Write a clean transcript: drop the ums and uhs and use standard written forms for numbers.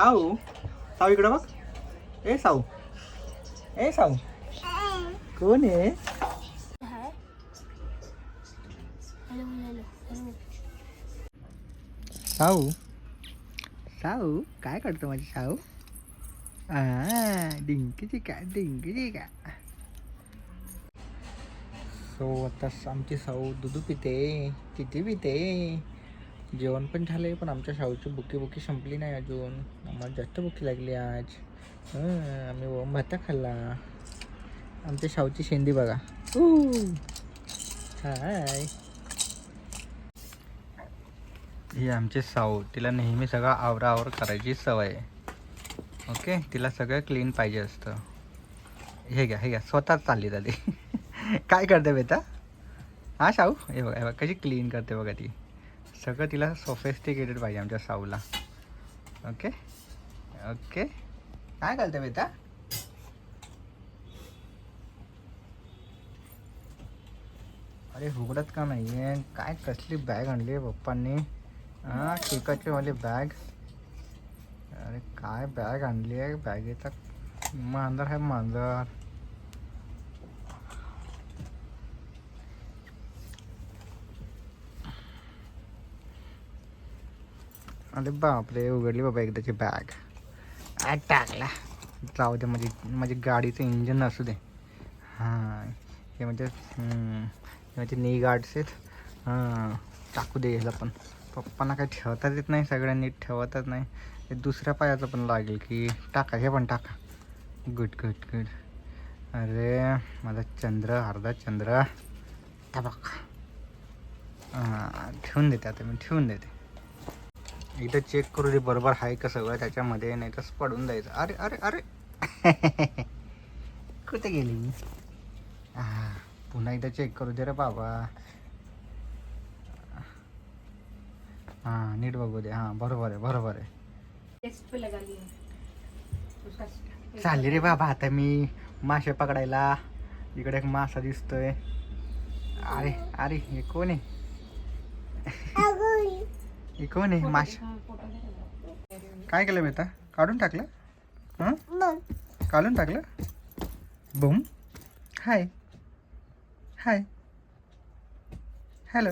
साऊ साऊ इकडं बघ. ए साऊ, ए साऊ, कोण आहे? साऊ साऊ काय करतो माझी साऊ? डिंकीची का डिंकीची का. सो आता आमची साऊ दूध पिते, किती पिते. जेवण पण झालंय, पण आमच्या शाहूची बुकी संपली नाही अजून. आम्हाला जास्त भुकी लागली आज. आम्ही भाता खाल्ला. आमच्या शाहूची शेंदी बघा. हाय, ही आमची साऊ. तिला नेहमी सगळं आवराआवर करायची सवय आहे. ओके, तिला सगळं क्लीन पाहिजे असतं. हे घ्या स्वतःच चालली जाते. काय करते बेटा? हा शाहू, हे बघा कशी क्लीन करते बघा ती. सगळं तिला सोफिस्टिकेटेड पाहिजे आमच्या साऊला. ओके ओके, काय करते बेटा? अरे उघडत का नाही आहे? काय कसली बॅग आणली आहे पप्पांनी? चिकाची वाली बॅग. अरे काय बॅग आणली आहे? बॅगेचा मांजर आहे मांजर. अरे बापरे, उघडली बाबा एकदाची बॅग. टाकला. जाऊ दे, माझी गाडीचं इंजन असू दे. हां, हे म्हणजे नी गार्ड्स आहेत. टाकू दे ह्याला पण. पप्पांना काही ठेवताच येत नाही, सगळ्यांनी ठेवतच नाही. हे दुसऱ्या पायाचं पण लागेल की टाका, हे पण टाका. Good good good. अरे माझा चंद्र, अर्धा चंद्र बघ. ठेवून देते आता मी, ठेवून देते. एकदा चेक करू दे बरोबर आहे का सगळं त्याच्यामध्ये, नाही तर पडून जायचं. अरे अरे अरे. कुठे गेली? पुन्हा एकदा चेक करू दे रे बाबा. नीट बघू दे. बरोबर आहे. चालली रे बाबा आता मी मासे पकडायला. इकडे एक मासा दिसतोय. अरे अरे, हे कोण आहे? हे कोण आहे? मासा काय केलं बेटा? काढून टाकलं? काढून टाकलं? बूम. हाय हाय, हॅलो.